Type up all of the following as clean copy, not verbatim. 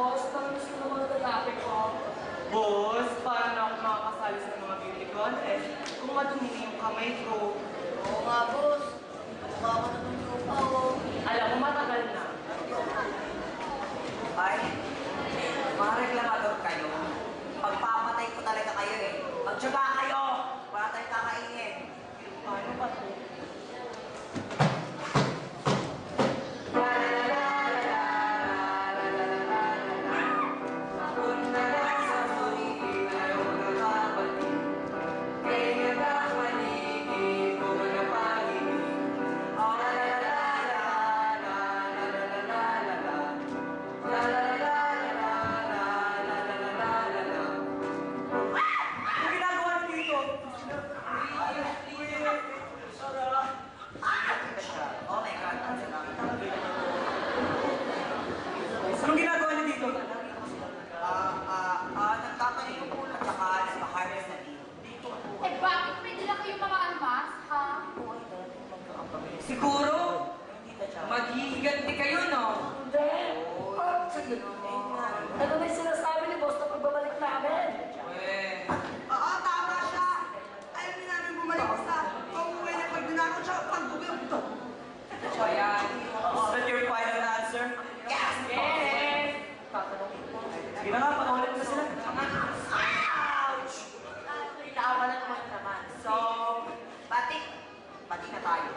boss. Parang gusto ng mga lalaki ko. Boss, paano na ako makakasali sa mga beauty contest kung madumi na yung kamay ko? Oo nga, boss. Mukha ko na ng lupa, oh. Alam mo, matagal na. Ay, mga reklamador kayo. Pagpapatay ko talaga kayo eh. Magtsaga kayo! Wala tayong kakainin. Paano ba ito? Oh my God, ang sarap. Anong ginagawa niyo dito? Nagtatayo po at saka nagpa-harvest na dito po. Eh bakit may dala kayong mga almas, ha? Siguro, Hindi na siya. maghihiganti kayo, no? Hindi. Sige. Ano na yung sinasabi ni boss na pagbabalik namin? Eh, Oo, tama siya. Ayaw niya namin bumalik sa pag-uwi na pag-binako siya pag-uwi to. so yan. Is that your final answer? Yes! Yes! Sige na nga, paulit na sila. Ouch! Ikaw na naman. So, batik. Batik na tayo.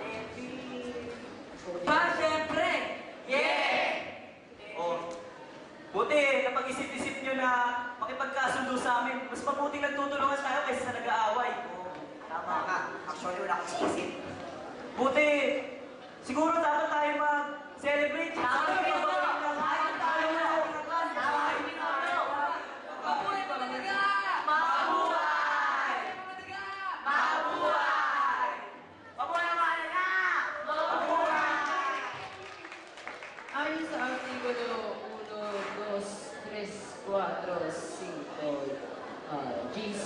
Pa, syempre! Yeah! Oh, buti, napag-isip-isip nyo na makipagkasundo sa amin. Mas mabuting nagtutulungan tayo kaysa sa nag-aaway. Tama ka. Actually, wala akong isip. Buti, siguro dapat tayo mag-celebrate. Mabuhay pa talaga! Mabuhay! Mabuhay! Mabuhay ang mahalaga! Mabuhay! Ayon sa Artikulo 1, 2, 3, 4, 5, Gs.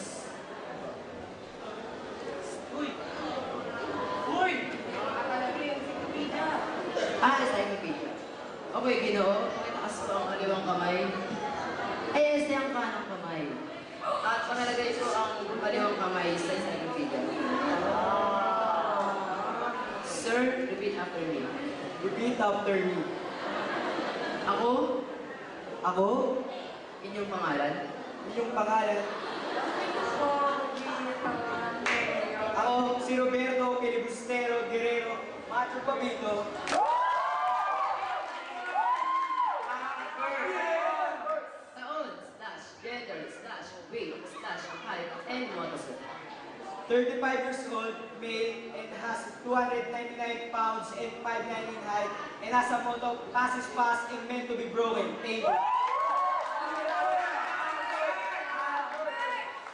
Uy! Uy! Sa Wikipedia. Ako'y Ginoo, pakitaas ko ang kaliwang kamay. Ay, ang kanang kamay. At panalagay ko ang kaliwang kamay sa Wikipedia. Sir, repeat after me. Repeat after me. Ako, Ako, inyong pangalan, inyong pangalan. Ako, si Roberto Filibustero Guerrero Macho Pabito. taon, gender, weight, height, and motorcycle. 35 years old, male, and has 299 pounds and 5'9" in height, and has a motto, past is past and meant to be broken. Thank you.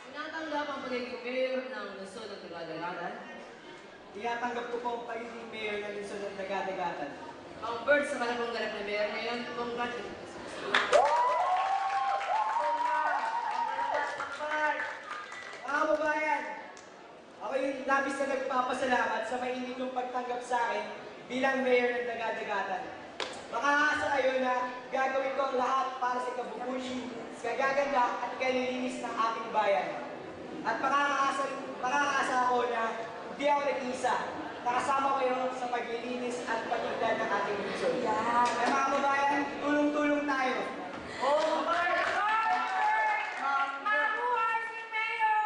Tinatanggap ang pagiging mayor ng lungsod ng Tagadagatan. Tinatanggap ko po ang pagiging mayor ng lungsod ng Tagadagatan. Ang bird sa kalabang ganap na mayor ngayon, congratulations. Mga kababayan, ako yung labis na nagpapasalamat sa mainit yung pagtanggap sa akin bilang mayor ng Tagadagatan. Makakaasa kayo na gagawin ko ang lahat para sa kabubuti, sa kagaganda at kalilinis ng ating bayan. At makakaasa ako na hindi ako nag-isa. Nakasama kayo sa paglilinis at pagigdan ng ating lungsod. Kaya mga kababayan, tulong-tulong tayo. Oh, Mabuhay si Mayor!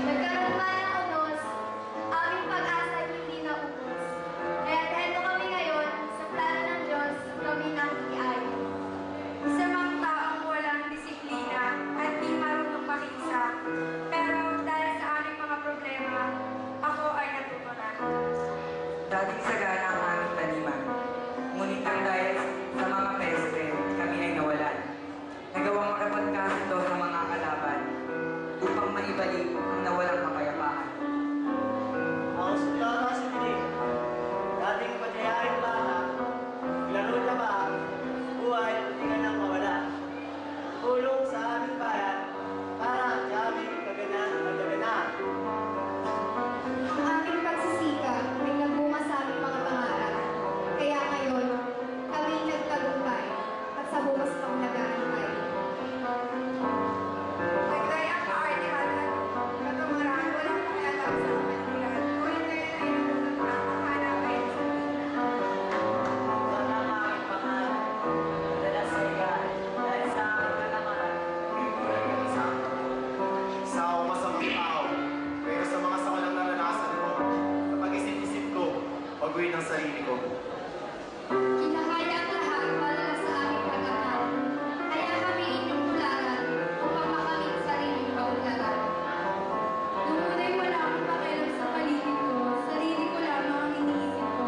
Nagkaroon man ng unos, aming pag-asa hindi naubos. Kaya't eto kami ngayon, sa plano ng Diyos, kami nang iaayon. Isa mang taong walang disiplina at di marunong makiisa. Pero dahil sa aming mga problema, ako ay natuto na. Dating sagana ang aming taniman. Ngunit ang dahil sa mga peste, kami ay nawalan. Nagawang makapagkasa ito sa mga kalaban upang maibalik ang nawalang kapayapaan. Ako si Tata si Piling. Dating pagyayaring bata, laro na ba, buhay, hindi ka nang mawala. Tulong sa aming bayan, para sa aming kaganahan. Ang aming pagsisikap ay nagbunga sa aming mga baguhin ang sarili ko. Kinahaya ang lahat para sa aming kagahal. Kaya kami inyong tularan upang makamit sariling kaunlaran. Nung una'y wala akong pakialam sa paligid ko, sarili ko lamang ang iniisip ko.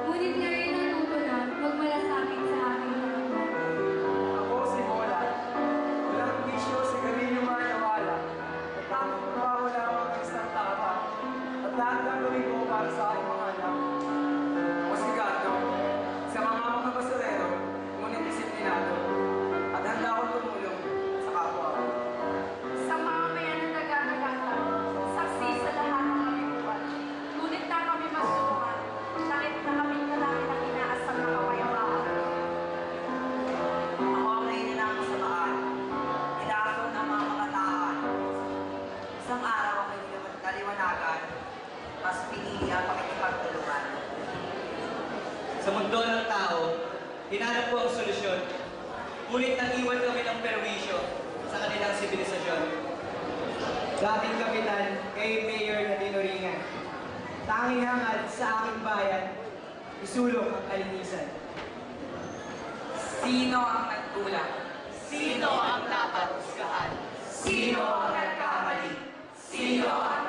Ngunit ngayon natuto na magmalasakit sa aking naramdaman. Ako si Mola. Walang bisyo sa galing manawala. At tamang trabaho lamang ang isang tata. At lahat ng gawin ko para sa aking mga anak. Ako si Gato. Sa mga basurero, ngunit disiplinado. At handa akong tumulong sa kapwa ko. Sa mga mayan na nagagagatan, saksi sa lahat ng aming buwan. Ngunit na kami masukan, nakit na kami kalaki ng inaasam na kapayapaan. Ako ang nainin ng kasamaan. Ilason ang mga makataan. Isang araw ako'y naliwanagan, mas pinili ang pakikipagtulungan. Sa mundo ng tao, hinanap ko ang solusyon. Ngunit nag-iwan kami ng perwisyo sa kanilang sibilisasyon. Dating kapitan kay Mayor na dinuringan. Tanging hangad sa aking bayan, isulong ang kalinisan. Sino ang nagkulang? Sino ang dapat husgahan? Sino ang nagkamali? Sino ang